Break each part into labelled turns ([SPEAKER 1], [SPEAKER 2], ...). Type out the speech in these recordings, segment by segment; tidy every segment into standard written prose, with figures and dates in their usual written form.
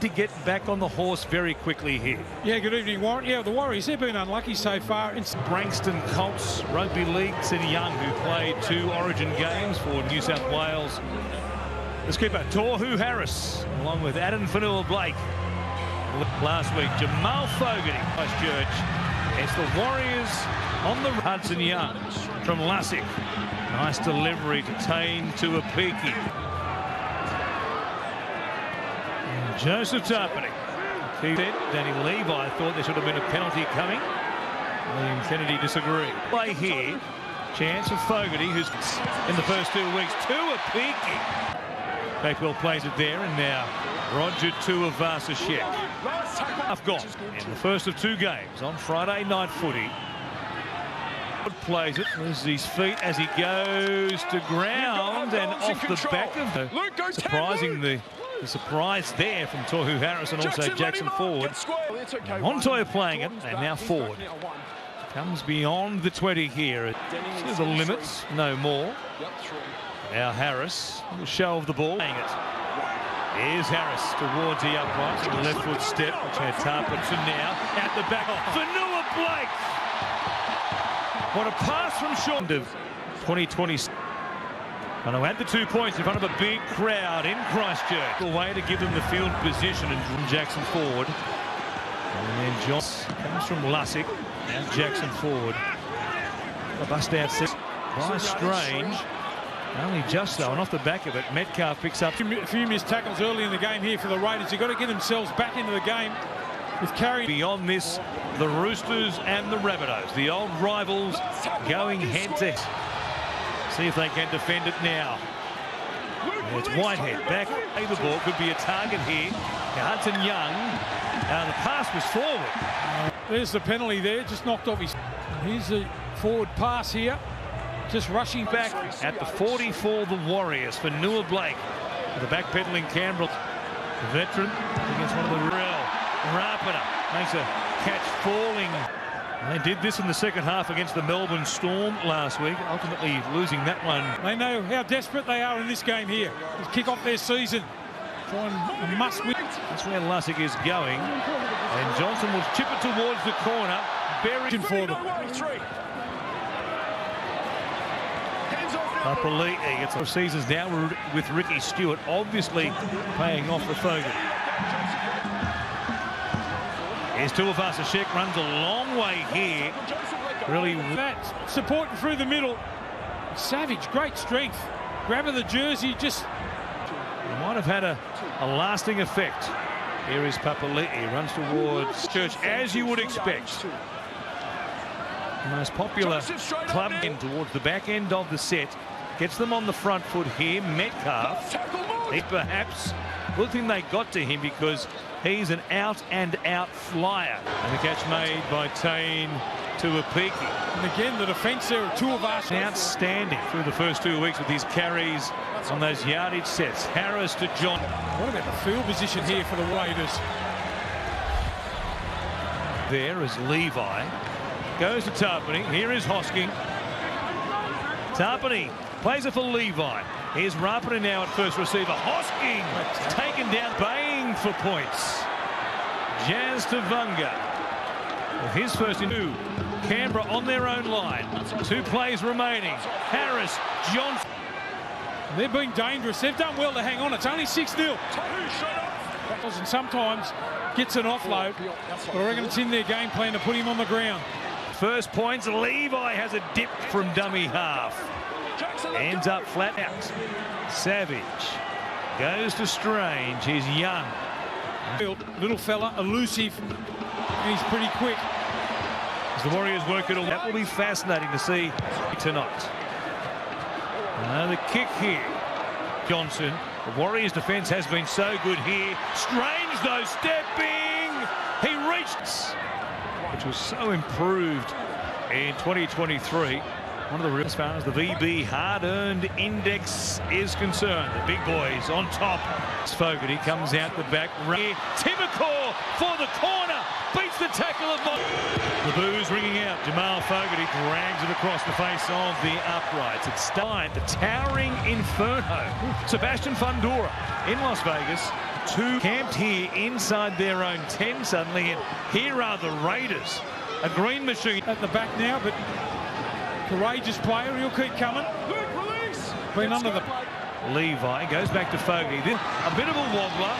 [SPEAKER 1] to get back on the horse very quickly here.
[SPEAKER 2] Yeah, good evening, Warren. Yeah, the Warriors, they've been unlucky so far. It's
[SPEAKER 1] Branxton Colts Rugby League, Sydney Young, who played 2 Origin games for New South Wales. The skipper, Tohu Harris, along with Adam Fanua-Blake. Last week, Jamal Fogarty, Christchurch. It's the Warriors on the Hudson Young from Lussick. Nice delivery to Tane to Apiki. Joseph Tarpany. Danny Levi thought there should have been a penalty coming. William Kennedy disagreed. Play here. Chance for Fogarty, who's in the first 2 weeks. To Apiki. Bakewell plays it there, and now Roger to Avasashek. I've gone in the first of 2 games on Friday night footy. Plays it, loses his feet as he goes to ground and off the back of the surprising the surprise there from Tohu Harris and also Jackson Ford. Montoya playing it, and now Ford comes beyond the 20 here. To the limits, no more. Now Harris will shove the ball. Playing it. Here's Harris towards the upright, the left foot step, which had Tarpany now at the back. Fanua-Blake. What a pass from Sean of 2020. And I had the 2 points in front of a big crowd in Christchurch. A way to give them the field position, and from Jackson Ford. And then Johnson comes from Lussick. Now Jackson Ford. A bust out six by Strange. Only just though, and off the back of it, Metcalf picks up
[SPEAKER 2] a few missed tackles early in the game here for the Raiders. You've got to get themselves back into the game with carrying.
[SPEAKER 1] Beyond this, the Roosters and the Rabbitohs, the old rivals, going head to head. See if they can defend it now. And it's Whitehead back. The ball could be a target here. Hudson Young. The pass was forward.
[SPEAKER 2] There's the penalty there, just knocked off his. Here's the forward pass here. Just rushing back
[SPEAKER 1] at the 40 for the Warriors. Fanua-Blake, the backpedaling Canberra. The veteran against one of the real. Rapida makes a catch falling. They did this in the second half against the Melbourne Storm last week, ultimately losing that one.
[SPEAKER 2] They know how desperate they are in this game here to kick off their season. Try and must win.
[SPEAKER 1] That's where Lussick is going. And Johnson will chip it towards the corner. Buried for them. Papali'i gets off seasons now with Ricky Stewart, obviously paying off for Fogarty. Here's Tuivasa-Sheck, runs a long way here. Really
[SPEAKER 2] that supporting through the middle. Savage, great strength. Grabbing the jersey, just
[SPEAKER 1] might have had a lasting effect. Here is Papali'i, runs towards Church, as you would expect. The most popular club in towards the back end of the set. Gets them on the front foot here. Metcalf. He perhaps, good thing they got to him because he's an out-and-out flyer. And the catch made by Tane to Apiki.
[SPEAKER 2] And again, the defence there of 2 of us.
[SPEAKER 1] Outstanding through the first 2 weeks with his carries on those yardage sets. Harris to John.
[SPEAKER 2] What about the field position here for the Raiders?
[SPEAKER 1] There is Levi. Goes to Tarpany. Here is Hosking. Tarpany plays it for Levi. Here's Rapida now at first receiver. Hosking taken down, baying for points. Jazz Tavunga with his first in 2. Canberra on their own line. 2 plays remaining. Harris, Johnson.
[SPEAKER 2] They're being dangerous. They've done well to hang on. It's only 6-0. And sometimes gets an offload, but I reckon it's in their game plan to put him on the ground.
[SPEAKER 1] First points, Levi has a dip from dummy half. Ends up flat out. Savage goes to Strange. He's Young.
[SPEAKER 2] Little fella, elusive, and he's pretty quick.
[SPEAKER 1] As the Warriors work it all, that will be fascinating to see tonight. The kick here. Johnson. The Warriors' defence has been so good here. Strange though, stepping. He reached, which was so improved in 2023. One of the real, as far as the VB hard-earned index is concerned. The big boys on top. Fogarty comes out the back. Timokor for the corner. Beats the tackle of the boos ringing out. Jamal Fogarty drags it across the face of the uprights. It's Stein, the towering inferno. Sebastian Fundora in Las Vegas. two camped here inside their own 10 suddenly, and here are the Raiders. A green machine
[SPEAKER 2] at the back now, but courageous player, he'll keep coming. Been under the...
[SPEAKER 1] Levi goes back to Fogarty. Then a bit of a wobbler,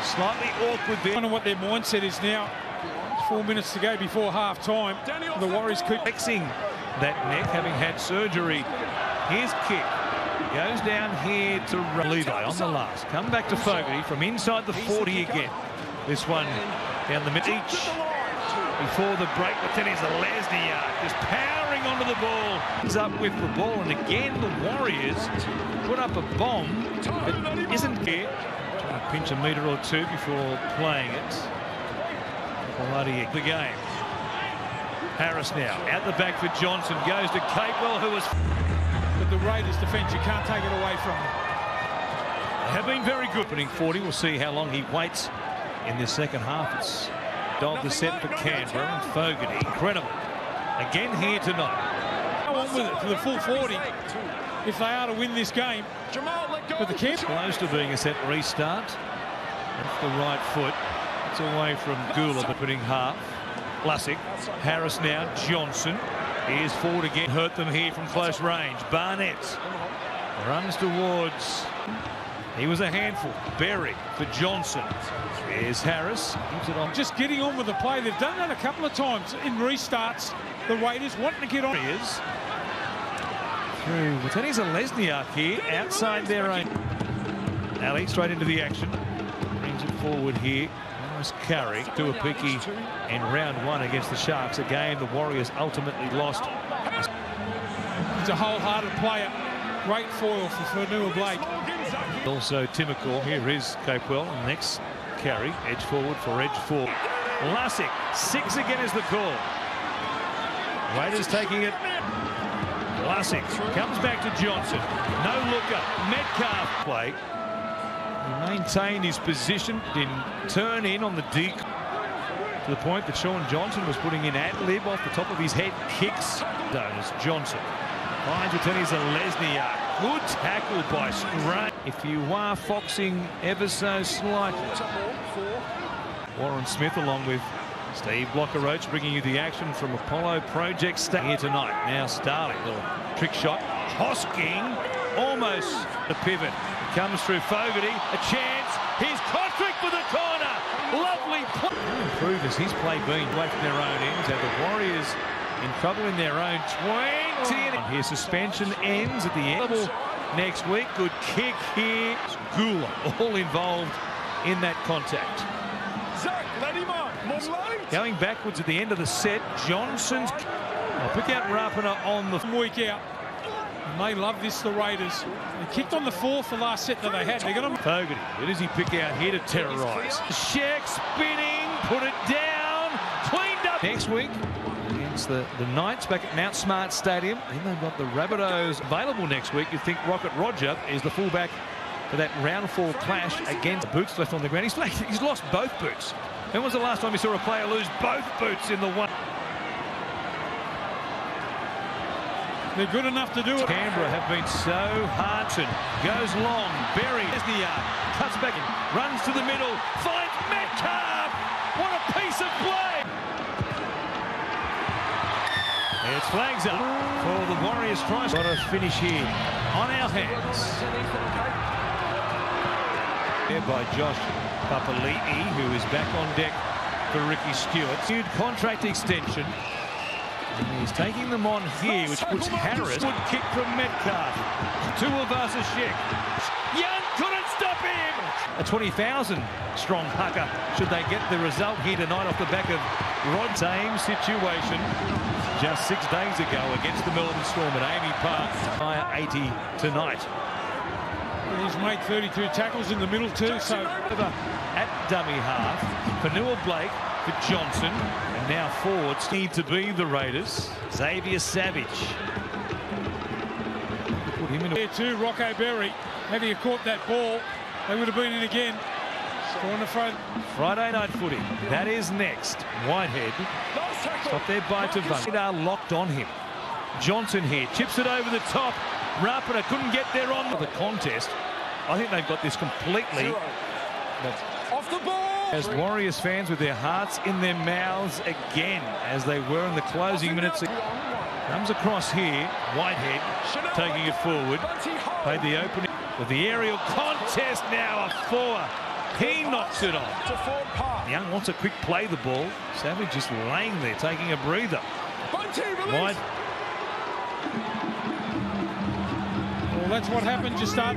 [SPEAKER 1] slightly awkward there.
[SPEAKER 2] I don't know what their mindset is now. 4 minutes to go before half time. The Warriors keep
[SPEAKER 1] flexing that neck, having had surgery. Here's kick. Goes down here to Levi on the last. Come back to Fogarty from inside the 40 again. This one down the middle. Each before the break, but then is Lesniak just powering onto the ball. He's up with the ball, and again the Warriors put up a bomb that isn't here. Trying to pinch a metre or two before playing it. The game. Harris now out the back for Johnson, goes to Capewell, who was...
[SPEAKER 2] But the Raiders defence, you can't take it away from them.
[SPEAKER 1] They have been very good. Opening 40, we'll see how long he waits in this second half. It's dog the set for Canberra, and Fogarty, incredible. Again here tonight.
[SPEAKER 2] Go on with it for the full 40 if they are to win this game. But the camp
[SPEAKER 1] close to being a set restart. Off the right foot. It's away from Gula, but putting half. Lussick, Harris now, Johnson. Here's forward again, hurt them here from close range. Barnett runs towards, he was a handful. Berry for Johnson. There's Harris, keeps it on.
[SPEAKER 2] Just getting on with the play. They've done that a couple of times in restarts. The Raiders wanting to get on.
[SPEAKER 1] He is through. Wateni's a Lesniak here, outside their own. Ali straight into the action. Brings it forward here. Nice carry to a picky in round one against the Sharks, a game the Warriors ultimately lost.
[SPEAKER 2] He's a wholehearted player. Great foil for Fanua Blake.
[SPEAKER 1] Also Timacor, here is Capewell. Next carry, edge forward for edge forward. Lussick, 6 again is the call. Raiders taking it. Lussick comes back to Johnson. No looker. Metcalf play. He maintained his position, didn't turn in on the deep to the point that Sean Johnson was putting in ad-lib off the top of his head. Kicks. As Johnson finds Wateni's a Lesniak. Good tackle by Strain. If you are foxing ever so slightly. Warren Smith along with Steve Blocker-Roach bringing you the action from Apollo Project here tonight. Now Starling, little trick shot. Hosking, almost the pivot. Comes through Fogarty, a chance. Here's Kotrick for the corner. Lovely play. How improve has his play been away from their own ends? Have the Warriors in trouble in their own 20. And here suspension ends at the end. Next week, good kick here. Gula all involved in that contact. Going backwards at the end of the set, Johnson's... I'll pick out Rapana on the
[SPEAKER 2] week out. And they love this, the Raiders. They kicked on the 4th the last set that they had. They're going to...
[SPEAKER 1] Fogarty, who does he pick out here to terrorise? Sheck spinning, put it down, cleaned up. Next week, against the Knights back at Mount Smart Stadium. Then they've got the Rabbitohs available next week. You think Rocket Roger is the fullback for that round 4 clash against boots left on the ground. He's lost both boots. When was the last time you saw a player lose both boots in the one?
[SPEAKER 2] They're good enough to do it.
[SPEAKER 1] Canberra have been so hard. Goes long, Berry, Lesniak, cuts back in, runs to the middle, finds Metcalf. What a piece of play! It's flags up for the Warriors try. Got a finish here on our hands. There by Josh Papali'i, who is back on deck for Ricky Stewart. New contract extension. And he's taking them on here, which puts Harris. Good kick from Metcalf. To Avasashek. Young couldn't stop him. A 20,000 strong pucker. Should they get the result here tonight off the back of Rod? Same situation just 6 days ago against the Melbourne Storm at Amy Park. Higher 80 tonight.
[SPEAKER 2] He's made 32 tackles in the middle too. So
[SPEAKER 1] over at dummy half. Fanua Blake for Johnson. And now forwards need to be the Raiders. Xavier Savage. Put him in
[SPEAKER 2] there too, Rocco Berry. Had he caught that ball, they would have been in again. On the front. Friday night footy. That is next. Whitehead. Stop there by Tavon. They are locked on him. Johnson here. Chips it over the top. Rapana couldn't get there on the contest. I think they've got this completely But
[SPEAKER 3] off the ball.
[SPEAKER 1] As Warriors fans with their hearts in their mouths again, as they were in the closing minutes. Comes across here, Whitehead taking it forward. Played the opening with the aerial contest, now a 4. He knocks it off. Young wants a quick play the ball. Savage just laying there, taking a breather. White.
[SPEAKER 2] Well, that's what happens. You start the